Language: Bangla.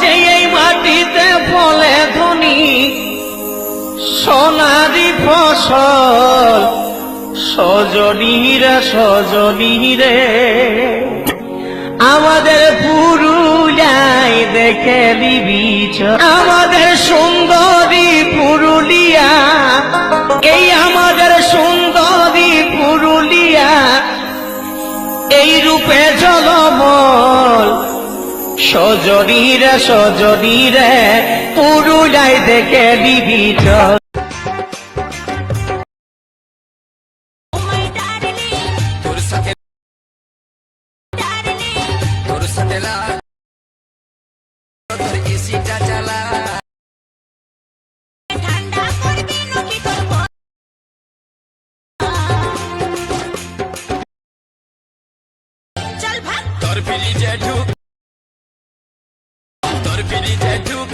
যে এই মাটিতে ফলে ধনী সোনারি ফসল সজনীরা সজনীরে আমাদের পুরুলিয়ায় দেখে নিবি আমাদের সুন্দরী পুরুলিয়া এই আমাদের সুন্দরী পুরুলিয়া এই রূপে জলমল সজনীরে সজনীরে পুরুলিয়ায় দেখে নিবি তোর পিড়িতে ঢুক